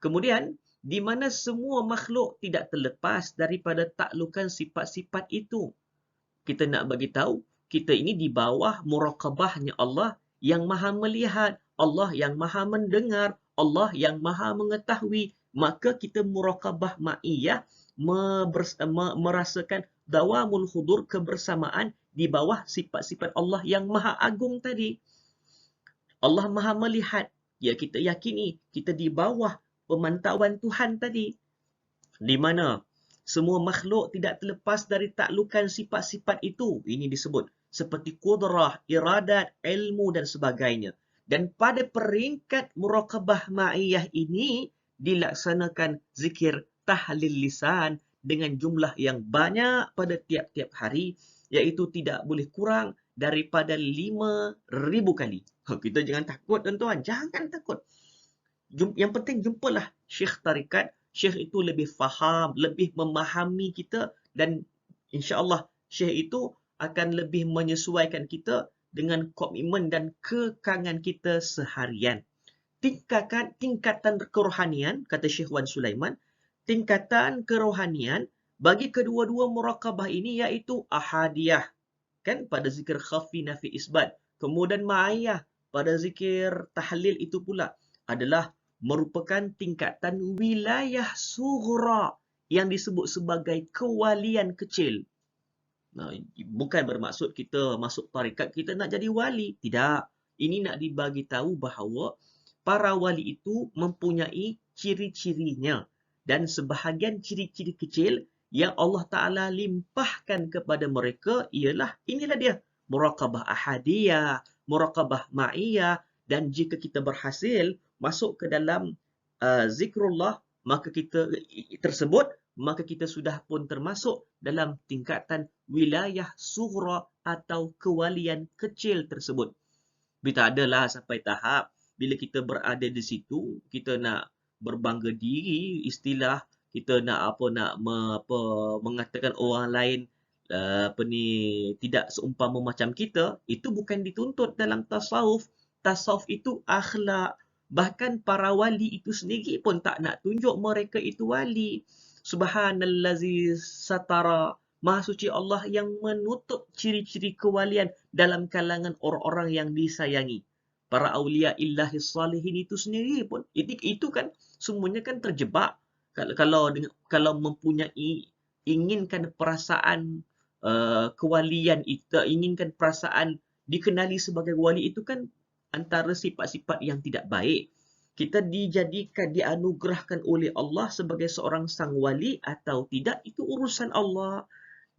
Kemudian, di mana semua makhluk tidak terlepas daripada taklukan sifat-sifat itu. Kita nak bagi tahu, kita ini di bawah muraqabahnya Allah yang maha melihat, Allah yang maha mendengar, Allah yang maha mengetahui. Maka kita muraqabah ma'iyah, merasakan dawamul hudur, kebersamaan di bawah sifat-sifat Allah yang maha agung tadi. Allah maha melihat. Ya, kita yakini kita di bawah pemantauan Tuhan tadi. Di mana semua makhluk tidak terlepas dari taklukan sifat-sifat itu. Ini disebut seperti kudrah, iradat, ilmu dan sebagainya. Dan pada peringkat muraqabah ma'iyah ini dilaksanakan zikir tahlil lisan dengan jumlah yang banyak pada tiap-tiap hari, iaitu tidak boleh kurang daripada 5,000 kali. Kita jangan takut tuan-tuan, jangan takut. Yang penting jumpalah syekh tarikat. Syekh itu lebih faham, lebih memahami kita dan insya-Allah syekh itu akan lebih menyesuaikan kita dengan komitmen dan kekangan kita seharian. Tingkatan kerohanian, kata Syekh Wan Sulaiman, tingkatan kerohanian bagi kedua-dua muraqabah ini iaitu ahadiyah, kan, pada zikir khafi nafi isbat. Kemudian ma'iyah pada zikir tahlil itu pula adalah merupakan tingkatan wilayah sughra yang disebut sebagai kewalian kecil. Nah, bukan bermaksud kita masuk tarikat kita nak jadi wali. Tidak. Ini nak dibagi tahu bahawa para wali itu mempunyai ciri-cirinya. Dan sebahagian ciri-ciri kecil yang Allah Ta'ala limpahkan kepada mereka ialah inilah dia. Muraqabah ahadiyah, muraqabah ma'iyah. Dan jika kita berhasil masuk ke dalam zikrullah maka kita sudah pun termasuk dalam tingkatan wilayah sughra atau kewalian kecil tersebut. Kita adalah sampai tahap bila kita berada di situ kita nak berbangga diri, istilah kita nak mengatakan orang lain tidak seumpama macam kita, itu bukan dituntut dalam tasawuf. Tasawuf itu akhlak. Bahkan para wali itu sendiri pun tak nak tunjuk mereka itu wali. Subhanallazi satara. Maha suci Allah yang menutup ciri-ciri kewalian dalam kalangan orang-orang yang disayangi. Para awliya illahi salihin itu sendiri pun. Itu kan semuanya kan terjebak. Kalau mempunyai inginkan perasaan kewalian itu, inginkan perasaan dikenali sebagai wali itu kan antara sifat-sifat yang tidak baik. Kita dijadikan, dianugerahkan oleh Allah sebagai seorang sang wali atau tidak, itu urusan Allah.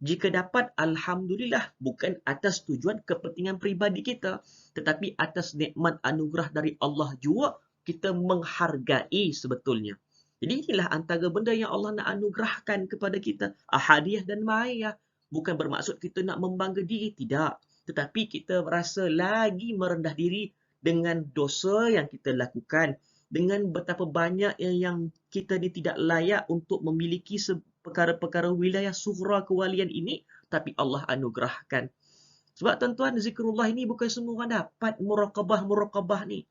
Jika dapat, alhamdulillah, bukan atas tujuan kepentingan peribadi kita, tetapi atas nikmat anugerah dari Allah juga, kita menghargai sebetulnya. Jadi inilah antara benda yang Allah nak anugerahkan kepada kita. Ahadiyah dan ma'iyah. Bukan bermaksud kita nak membangga diri, tidak. Tetapi kita rasa lagi merendah diri dengan dosa yang kita lakukan, dengan betapa banyak yang kita ni tidak layak untuk memiliki perkara-perkara wilayah sughra kewalian ini, tapi Allah anugerahkan. Sebab tuan-tuan, zikrullah ini bukan semua orang dapat muraqabah ni.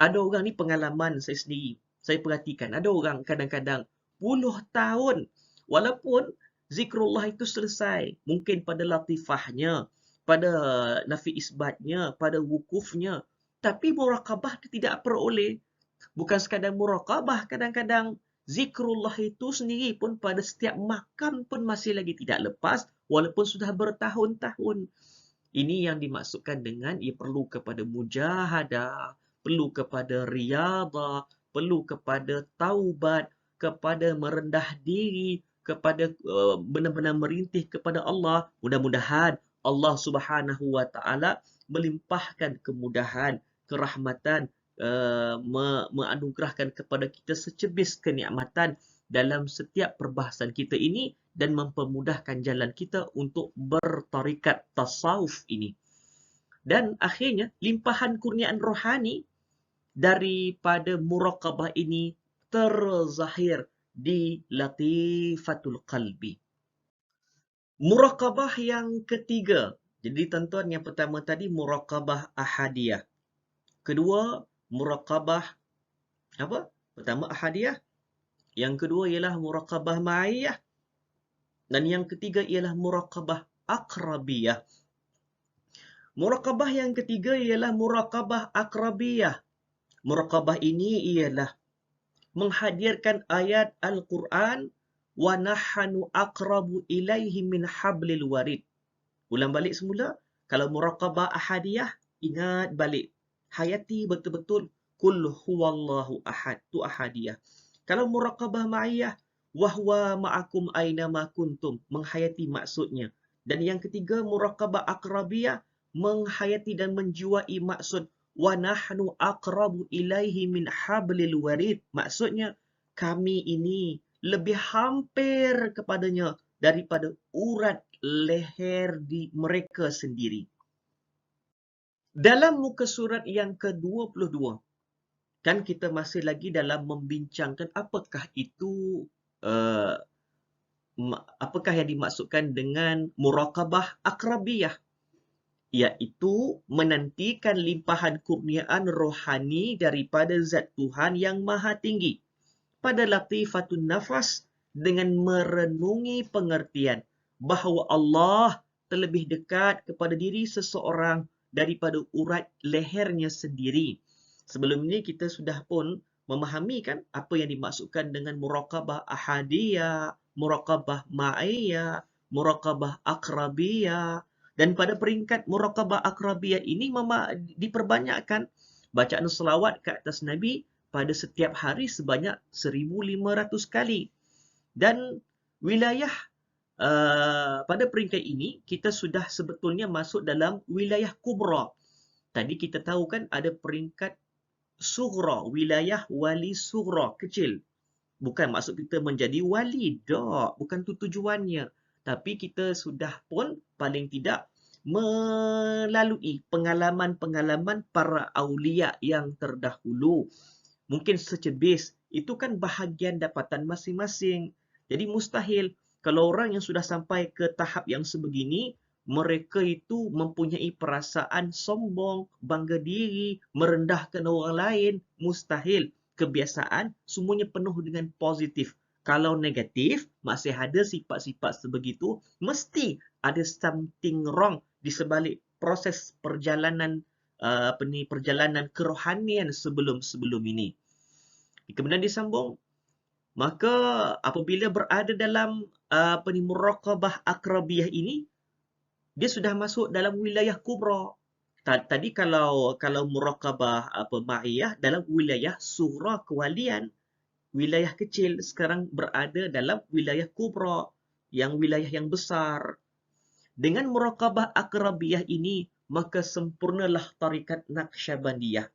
Ada orang ni, pengalaman saya sendiri, saya perhatikan, ada orang kadang-kadang puluh tahun, walaupun zikrullah itu selesai. Mungkin pada latifahnya, pada nafi isbatnya, pada wukufnya. Tapi muraqabah itu tidak peroleh. Bukan sekadar muraqabah, kadang-kadang zikrullah itu sendiri pun pada setiap makam pun masih lagi tidak lepas walaupun sudah bertahun-tahun. Ini yang dimaksudkan dengan ia perlu kepada mujahadah, perlu kepada riyadah, perlu kepada taubat, kepada merendah diri, kepada benar-benar merintih kepada Allah. Mudah-mudahan Allah Subhanahu wa taala melimpahkan kemudahan, kerahmatan, menganugerahkan kepada kita secebis kenikmatan dalam setiap perbahasan kita ini dan mempermudahkan jalan kita untuk bertarikat tasawuf ini. Dan akhirnya, limpahan kurniaan rohani daripada muraqabah ini terzahir di latifatul qalbi. Muraqabah yang ketiga. Jadi tuan-tuan, yang pertama tadi muraqabah ahadiyah. Kedua, muraqabah apa? Pertama ahadiyah. Yang kedua ialah muraqabah ma'iyah. Dan yang ketiga ialah muraqabah akrabiyah. Muraqabah yang ketiga ialah muraqabah akrabiyah. Muraqabah ini ialah menghadirkan ayat Al-Quran wa nahnu aqrabu ilaihi min hablil warid. Ulang balik semula. Kalau muraqabah ahadiyah, ingat balik. Hayati betul-betul kul huwallahu ahad. Tu ahadiyah. Kalau muraqabah ma'iyah, wahwa ma'akum aina ma kuntum. Menghayati maksudnya. Dan yang ketiga, muraqabah akrabiyah, menghayati dan menjiwai maksud wa nahnu aqrabu ilaihi min hablil warid. Maksudnya, kami ini lebih hampir kepadanya daripada urat leher di mereka sendiri. Dalam muka surat yang ke-22, kan kita masih lagi dalam membincangkan apakah itu apakah yang dimaksudkan dengan muraqabah akrabiyah, iaitu menantikan limpahan kurniaan rohani daripada zat Tuhan yang maha tinggi pada latifatun nafas dengan merenungi pengertian bahawa Allah terlebih dekat kepada diri seseorang daripada urat lehernya sendiri. Sebelum ini kita sudah pun memahami kan apa yang dimaksudkan dengan muraqabah ahadiyah, muraqabah ma'iyah, muraqabah akrabiyah. Dan pada peringkat muraqabah akrabiyah ini diperbanyakkan bacaan selawat ke atas Nabi pada setiap hari sebanyak 1,500 kali. Dan wilayah pada peringkat ini kita sudah sebetulnya masuk dalam wilayah kubra. Tadi kita tahu kan ada peringkat sughra, wilayah wali sughra, kecil. Bukan maksud kita menjadi wali, tak. Bukan itu tujuannya. Tapi kita sudah pun paling tidak melalui pengalaman-pengalaman para awliya yang terdahulu. Mungkin secebis, itu kan bahagian dapatan masing-masing. Jadi mustahil kalau orang yang sudah sampai ke tahap yang sebegini, mereka itu mempunyai perasaan sombong, bangga diri, merendahkan orang lain. Mustahil. Kebiasaan semuanya penuh dengan positif. Kalau negatif, masih ada sifat-sifat sebegitu, mesti ada something wrong di sebalik proses perjalanan perjalanan kerohanian sebelum ini. Kemudian disambung, maka apabila berada dalam muraqabah akrabiyah ini, dia sudah masuk dalam wilayah kubra. Tadi kalau muraqabah ma'iyah dalam wilayah surah kewalian, wilayah kecil, sekarang berada dalam wilayah kubra, yang wilayah yang besar. Dengan muraqabah akrabiyah ini, maka sempurnalah tarikat Naqsyabandiyah.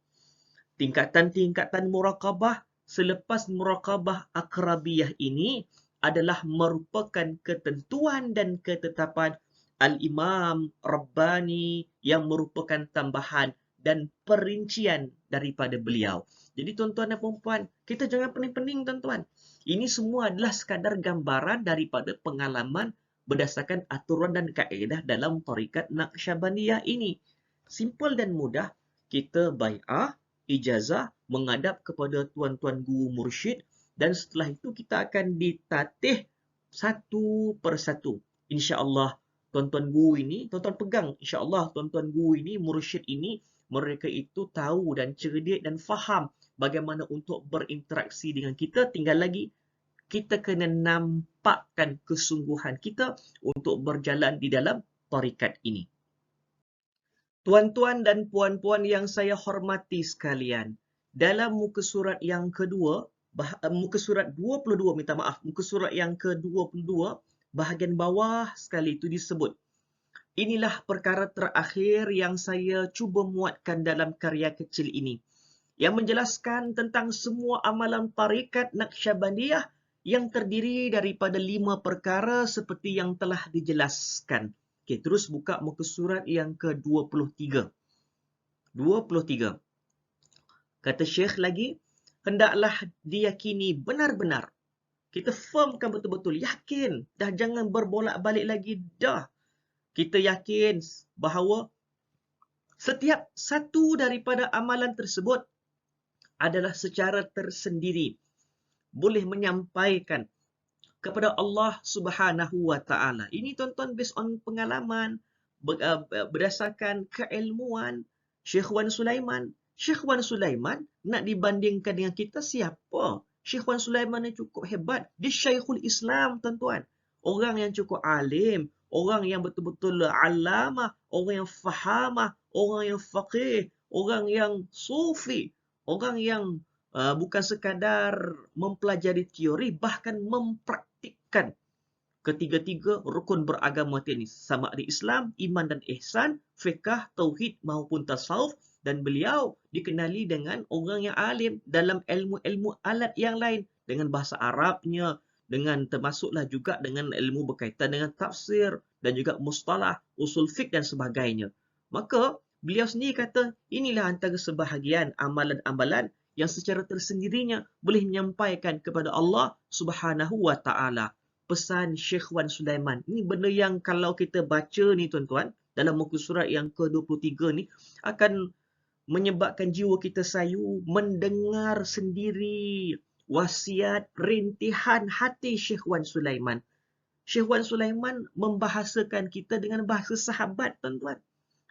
Tingkatan-tingkatan muraqabah selepas muraqabah akrabiyah ini adalah merupakan ketentuan dan ketetapan Al-Imam Rabbani yang merupakan tambahan dan perincian daripada beliau. Jadi tuan-tuan dan puan-puan, kita jangan pening-pening tuan-tuan. Ini semua adalah sekadar gambaran daripada pengalaman berdasarkan aturan dan kaedah dalam tarikat Naqsyabandiyah ini. Simple dan mudah, kita bai'ah, ijazah, menghadap kepada tuan-tuan guru mursyid, dan setelah itu kita akan ditatih satu persatu. InsyaAllah tuan-tuan guru ini, tuan-tuan pegang, insyaAllah tuan-tuan guru ini, mursyid ini, mereka itu tahu dan cerdik dan faham bagaimana untuk berinteraksi dengan kita. Tinggal lagi kita kena nampakkan kesungguhan kita untuk berjalan di dalam tarikat ini. Tuan-tuan dan puan-puan yang saya hormati sekalian, dalam muka surat yang kedua, muka surat 22, minta maaf, muka surat yang ke-22, bahagian bawah sekali itu disebut, inilah perkara terakhir yang saya cuba muatkan dalam karya kecil ini, yang menjelaskan tentang semua amalan tarikat Naqsyabandiyah yang terdiri daripada 5 perkara seperti yang telah dijelaskan. Okey, terus buka muka surat yang ke-23. 23. Kata Syekh lagi, hendaklah diyakini benar-benar. Kita firmkan betul-betul, yakin. Dah jangan berbolak-balik lagi, dah. Kita yakin bahawa setiap satu daripada amalan tersebut adalah secara tersendiri boleh menyampaikan kepada Allah Subhanahu wa taala. Ini tuan-tuan based on pengalaman, berdasarkan keilmuan Syekh Wan Sulaiman. Syekh Wan Sulaiman nak dibandingkan dengan kita siapa? Syekh Wan Sulaiman yang cukup hebat. Dia Syekhul Islam, tuan-tuan. Orang yang cukup alim, orang yang betul-betul alamah, orang yang fahamah, orang yang faqih, orang yang sufi, orang yang bukan sekadar mempelajari teori, bahkan mempraktikkan ketiga-tiga rukun beragama ini, sama ada Islam, iman dan ihsan, fiqh, tauhid maupun tasawuf, dan beliau dikenali dengan orang yang alim dalam ilmu-ilmu alat yang lain, dengan bahasa Arabnya, dengan termasuklah juga dengan ilmu berkaitan dengan tafsir dan juga mustalah, usul fiqh dan sebagainya. Maka beliau sendiri kata, inilah antara sebahagian amalan-amalan yang secara tersendirinya boleh menyampaikan kepada Allah Subhanahu wa taala. Pesan Syekh Wan Sulaiman. Ini benda yang kalau kita baca ni tuan-tuan, dalam muka surat yang ke-23 ni, akan menyebabkan jiwa kita sayu mendengar sendiri wasiat rintihan hati Syekh Wan Sulaiman. Syekh Wan Sulaiman membahasakan kita dengan bahasa sahabat, tuan-tuan.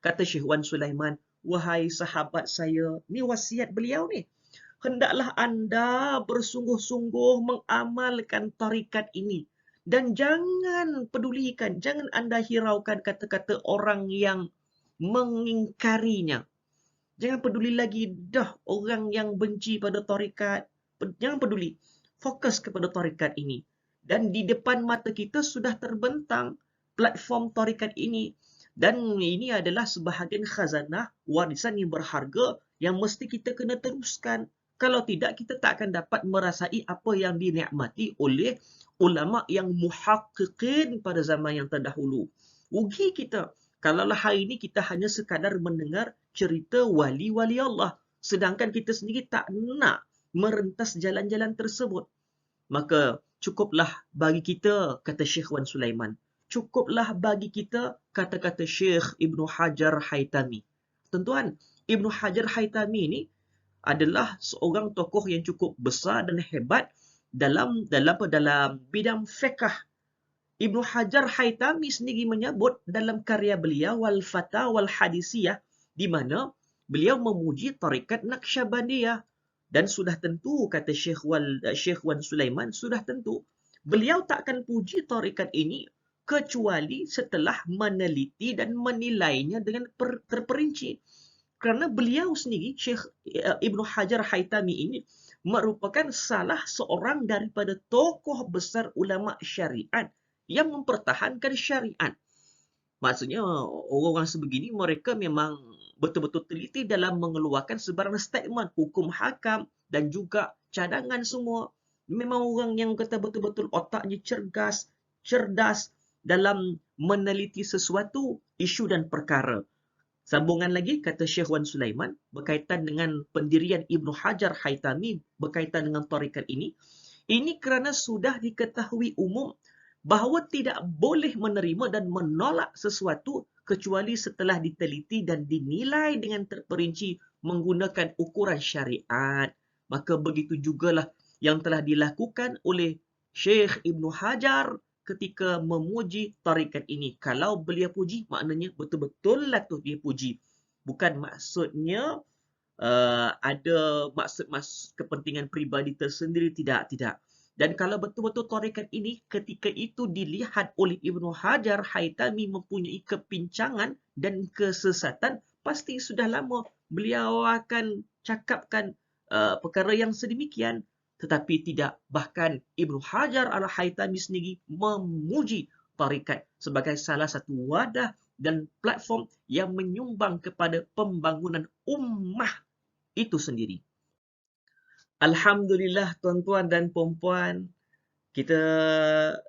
Kata Syekh Wan Sulaiman, wahai sahabat saya, ni wasiat beliau ni. Hendaklah anda bersungguh-sungguh mengamalkan tarikat ini. Dan jangan pedulikan, jangan anda hiraukan kata-kata orang yang mengingkarinya. Jangan peduli lagi dah orang yang benci pada tarikat. Jangan peduli. Fokus kepada tarikat ini. Dan di depan mata kita sudah terbentang platform tarikat ini. Dan ini adalah sebahagian khazanah, warisan yang berharga yang mesti kita kena teruskan. Kalau tidak, kita tak akan dapat merasai apa yang dinikmati oleh ulama yang muhaqqiqin pada zaman yang terdahulu. Rugi kita. Kalaulah hari ini kita hanya sekadar mendengar cerita wali-wali Allah, sedangkan kita sendiri tak nak merentas jalan-jalan tersebut. Maka cukuplah bagi kita, kata Syekh Wan Sulaiman, cukuplah bagi kita kata-kata Syekh Ibnu Hajar Haytami. Tuan-tuan, Ibnu Hajar Haytami ini adalah seorang tokoh yang cukup besar dan hebat dalam bidang fiqh. Ibnu Hajar Haytami sendiri menyebut dalam karya beliau Al-Fatawah Al-Hadisiyah, di mana beliau memuji tarikat Naqsyabandiyah. Dan sudah tentu, kata Syekh Wan Sulaiman, sudah tentu beliau tak akan puji tarikat ini kecuali setelah meneliti dan menilainya dengan terperinci. Kerana beliau sendiri, Syekh Ibnu Hajar Haytami ini, merupakan salah seorang daripada tokoh besar ulama syariat yang mempertahankan syariat. Maksudnya, orang-orang sebegini, mereka memang betul-betul teliti dalam mengeluarkan sebarang statement, hukum hakam dan juga cadangan semua. Memang orang yang kata betul-betul otaknya cerdas dalam meneliti sesuatu, isu dan perkara. Sambungan lagi, kata Syekh Wan Sulaiman, berkaitan dengan pendirian Ibnu Hajar Haytami, berkaitan dengan tarikat ini kerana sudah diketahui umum bahawa tidak boleh menerima dan menolak sesuatu kecuali setelah diteliti dan dinilai dengan terperinci menggunakan ukuran syariat. Maka begitu jugalah yang telah dilakukan oleh Syekh Ibnu Hajar ketika memuji tarikat ini. Kalau beliau puji, maknanya betul-betul lah tu dia puji. Bukan maksudnya ada maksud kepentingan peribadi tersendiri. Tidak, tidak. Dan kalau betul-betul tarikat ini ketika itu dilihat oleh Ibnu Hajar Haytami mempunyai kepincangan dan kesesatan, pasti sudah lama beliau akan cakapkan perkara yang sedemikian. Tetapi tidak. Bahkan Ibnu Hajar Al-Haytami sendiri memuji tarikat sebagai salah satu wadah dan platform yang menyumbang kepada pembangunan ummah itu sendiri. Alhamdulillah tuan-tuan dan puan-puan, kita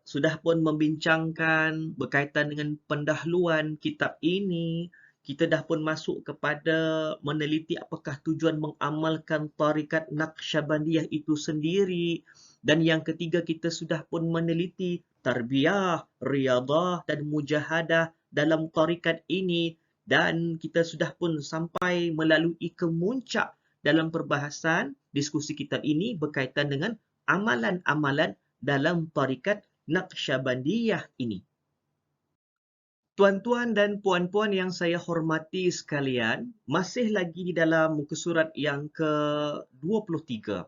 sudah pun membincangkan berkaitan dengan pendahuluan kitab ini. Kita dah pun masuk kepada meneliti apakah tujuan mengamalkan tarikat Naqsyabandiyah itu sendiri. Dan yang ketiga, kita sudah pun meneliti tarbiyah, riyadah dan mujahadah dalam tarikat ini. Dan kita sudah pun sampai melalui kemuncak dalam perbahasan diskusi kitab ini berkaitan dengan amalan-amalan dalam tarikat Naqsyabandiyah ini. Tuan-tuan dan puan-puan yang saya hormati sekalian, masih lagi di dalam muka surat yang ke-23.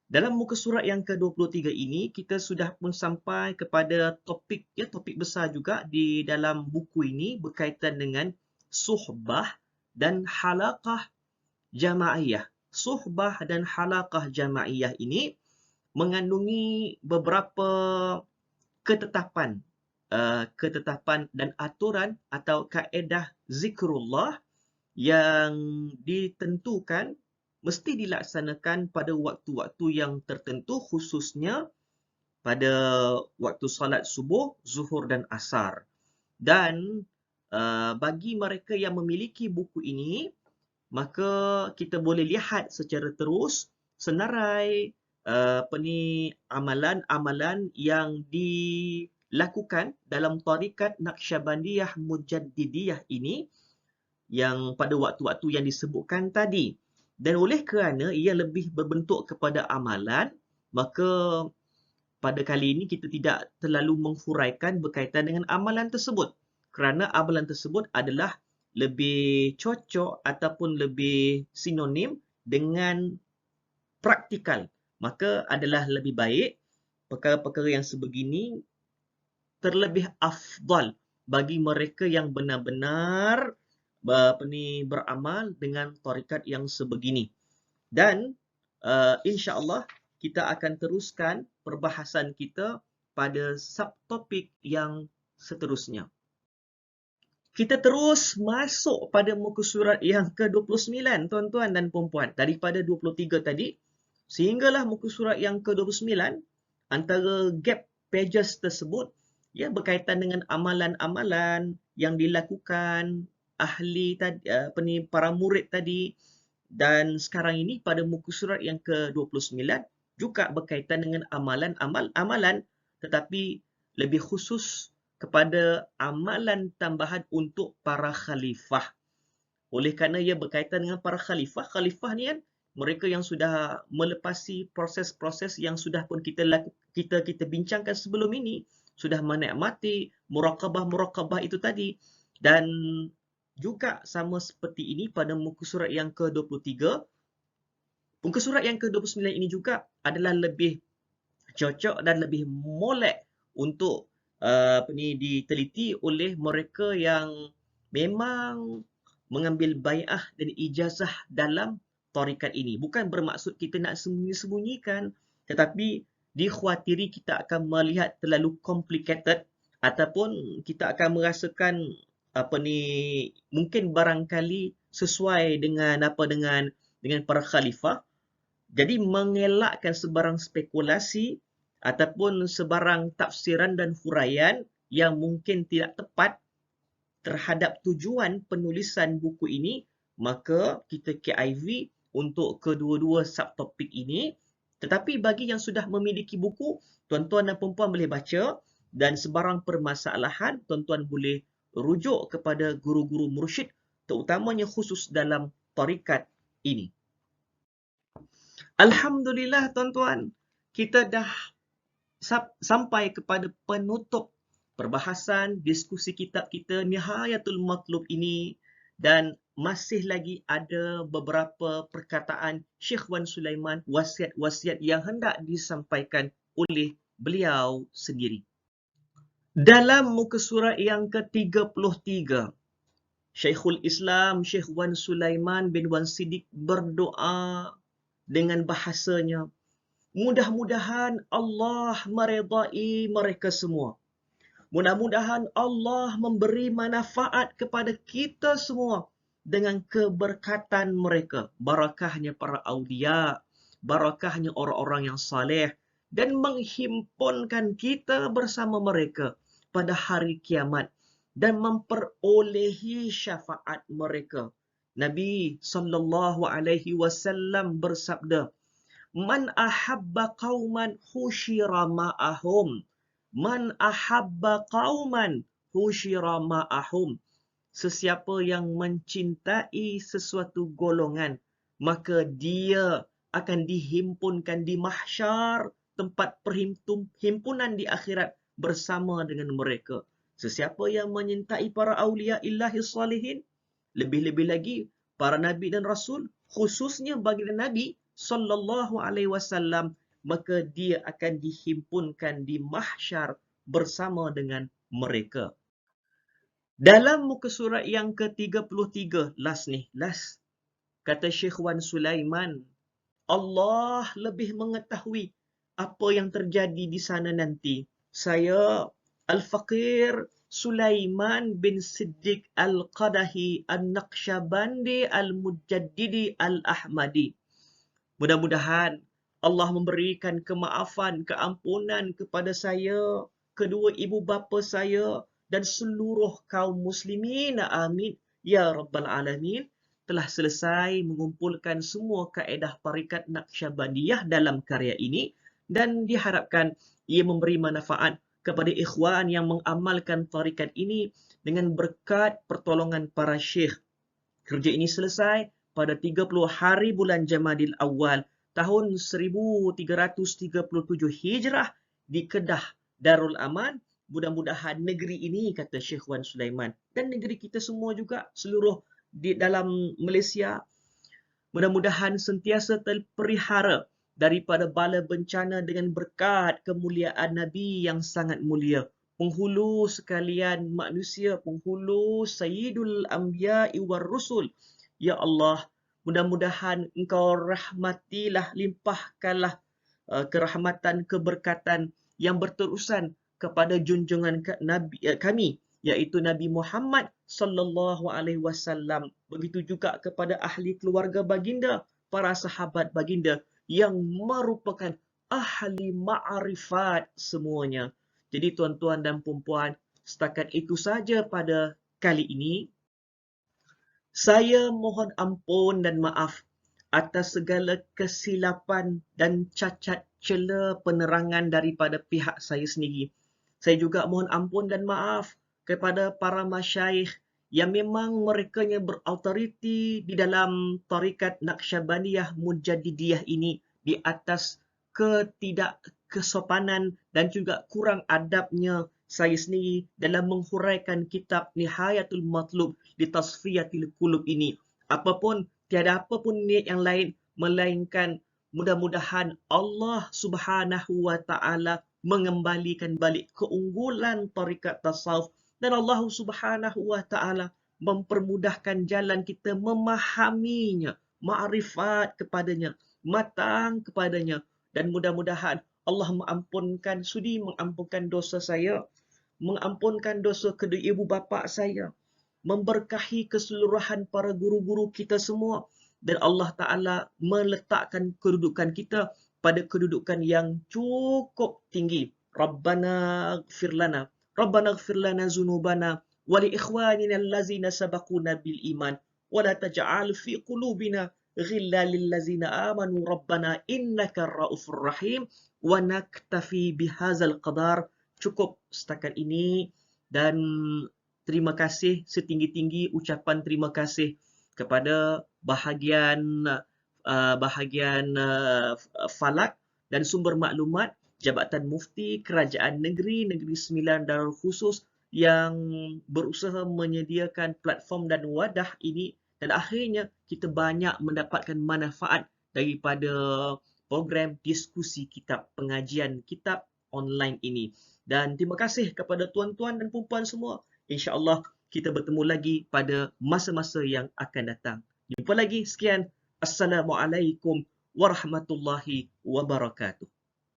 Dalam muka surat yang ke-23 ini, kita sudah pun sampai kepada topik besar juga di dalam buku ini berkaitan dengan suhbah dan halaqah jamaiyah. Suhbah dan halaqah jamaiyah ini mengandungi beberapa ketetapan dan aturan atau kaedah zikrullah yang ditentukan mesti dilaksanakan pada waktu-waktu yang tertentu, khususnya pada waktu salat subuh, zuhur dan asar. Dan bagi mereka yang memiliki buku ini, maka kita boleh lihat secara terus senarai amalan-amalan yang dilakukan dalam tarikat Naqsyabandiyah Mujaddidiyah ini yang pada waktu-waktu yang disebutkan tadi. Dan oleh kerana ia lebih berbentuk kepada amalan, maka pada kali ini kita tidak terlalu menghuraikan berkaitan dengan amalan tersebut. Kerana amalan tersebut adalah lebih cocok ataupun lebih sinonim dengan praktikal. Maka adalah lebih baik perkara-perkara yang sebegini terlebih afdal bagi mereka yang benar-benar beramal dengan tarikat yang sebegini. Dan insya-Allah kita akan teruskan perbahasan kita pada subtopik yang seterusnya. Kita terus masuk pada muka surat yang ke-29, tuan-tuan dan puan-puan. Daripada 23 tadi, sehinggalah muka surat yang ke-29, antara gap pages tersebut, ya, berkaitan dengan amalan-amalan yang dilakukan ahli tadi, para murid tadi. Dan sekarang ini pada muka surat yang ke-29, juga berkaitan dengan amalan-amalan, tetapi lebih khusus kepada amalan tambahan untuk para khalifah. Oleh kerana ia berkaitan dengan para khalifah, khalifah ni kan mereka yang sudah melepasi proses-proses yang sudah pun kita bincangkan sebelum ini, sudah menikmati muraqabah itu tadi. Dan juga sama seperti ini pada muka surat yang ke-23, muka surat yang ke-29 ini juga adalah lebih cocok dan lebih molek untuk diteliti oleh mereka yang memang mengambil bai'ah dan ijazah dalam tarikat ini. Bukan bermaksud kita nak sembunyi-sembunyikan, tetapi dikhawatiri kita akan melihat terlalu complicated ataupun kita akan merasakan mungkin barangkali sesuai dengan dengan para khalifah. Jadi mengelakkan sebarang spekulasi ataupun sebarang tafsiran dan huraian yang mungkin tidak tepat terhadap tujuan penulisan buku ini, maka kita KIV untuk kedua-dua subtopik ini. Tetapi bagi yang sudah memiliki buku, tuan-tuan dan puan-puan boleh baca, dan sebarang permasalahan tuan-tuan boleh rujuk kepada guru-guru mursyid, terutamanya khusus dalam tarikat ini. Alhamdulillah tuan-tuan, kita dah sampai kepada penutup perbahasan diskusi kitab kita Nihayatul Matlub ini, dan masih lagi ada beberapa perkataan Syekh Wan Sulaiman, wasiat-wasiat yang hendak disampaikan oleh beliau sendiri. Dalam muka surat yang ke-33, Syekhul Islam Syekh Wan Sulaiman bin Wan Siddiq berdoa dengan bahasanya, mudah-mudahan Allah meredai mereka semua. Mudah-mudahan Allah memberi manfaat kepada kita semua dengan keberkatan mereka. Barakahnya para awliya, barakahnya orang-orang yang saleh, dan menghimpunkan kita bersama mereka pada hari kiamat dan memperolehi syafaat mereka. Nabi SAW bersabda, Man ahabba qauman husyira ma'ahum. Man ahabba qauman husyira ma'ahum. Sesiapa yang mencintai sesuatu golongan, maka dia akan dihimpunkan di mahsyar, tempat perhimpunan di akhirat bersama dengan mereka. Sesiapa yang menyintai para awliya illahi salihin, lebih-lebih lagi para nabi dan rasul, khususnya baginda Nabi sallallahu alaihi wasallam, maka dia akan dihimpunkan di mahsyar bersama dengan mereka. Dalam muka surat yang ke-33, last, kata Syekh Wan Sulaiman, Allah lebih mengetahui apa yang terjadi di sana nanti. Saya, Al-Faqir Sulaiman bin Siddiq Al-Qadahi Al-Naqsyabandi Al-Mujaddidi Al-Ahmadi. Mudah-mudahan Allah memberikan kemaafan, keampunan kepada saya, kedua ibu bapa saya, dan seluruh kaum muslimin. Amin. Ya Rabbal Alamin. Telah selesai mengumpulkan semua kaedah tarikat Naqsyabandiyah dalam karya ini, dan diharapkan ia memberi manfaat kepada ikhwan yang mengamalkan tarikat ini dengan berkat pertolongan para syekh. Kerja ini selesai pada 30 hari bulan Jamadil Awal tahun 1337 Hijrah di Kedah Darul Aman. Mudah-mudahan negeri ini, kata Syekh Wan Sulaiman, dan negeri kita semua juga, seluruh di dalam Malaysia, mudah-mudahan sentiasa terpelihara daripada bala bencana dengan berkat kemuliaan Nabi yang sangat mulia, penghulu sekalian manusia, penghulu Sayyidul Anbiya'i war Rusul. Ya Allah, mudah-mudahan Engkau rahmatilah, limpahkanlah kerahmatan, keberkatan yang berterusan kepada junjungan Nabi kami, iaitu Nabi Muhammad sallallahu alaihi wasallam. Begitu juga kepada ahli keluarga baginda, para sahabat baginda yang merupakan ahli ma'rifat semuanya. Jadi tuan-tuan dan puan-puan, setakat itu saja pada kali ini. Saya mohon ampun dan maaf atas segala kesilapan dan cacat cela penerangan daripada pihak saya sendiri. Saya juga mohon ampun dan maaf kepada para masyayikh yang memang merekanya berautoriti di dalam tarikat Naqsyabandiyah Mujaddidiyah ini di atas ketidakkesopanan dan juga kurang adabnya saya sendiri dalam menghuraikan kitab Nihayatul Matlub di Tasfiyatil Qulub ini. Tiada apa pun niat yang lain melainkan mudah-mudahan Allah Subhanahu wa taala mengembalikan balik keunggulan tarikat tasawuf, dan Allah Subhanahu wa taala mempermudahkan jalan kita memahaminya, ma'rifat kepadanya, matang kepadanya, dan mudah-mudahan Allah sudi mengampunkan dosa saya, mengampunkan dosa kedua ibu bapa saya, memberkahi keseluruhan para guru-guru kita semua, dan Allah Ta'ala meletakkan kedudukan kita pada kedudukan yang cukup tinggi. Rabbana gfir lana zunubana wa li ikhwanina allazina sabaquna bil iman wa la taj'al fi qulubina ghillan lil ladzina amanu rabbana innaka raufur rahim. Wa naktafi bihadzal qadar. Cukup setakat ini, dan terima kasih setinggi-tinggi ucapan terima kasih kepada bahagian falak dan sumber maklumat Jabatan Mufti, Kerajaan Negeri, Negeri Sembilan Darul Khusus yang berusaha menyediakan platform dan wadah ini, dan akhirnya kita banyak mendapatkan manfaat daripada program diskusi kitab, pengajian kitab online ini. Dan terima kasih kepada tuan-tuan dan puan-puan semua. InsyaAllah kita bertemu lagi pada masa-masa yang akan datang. Jumpa lagi. Sekian. Assalamualaikum warahmatullahi wabarakatuh.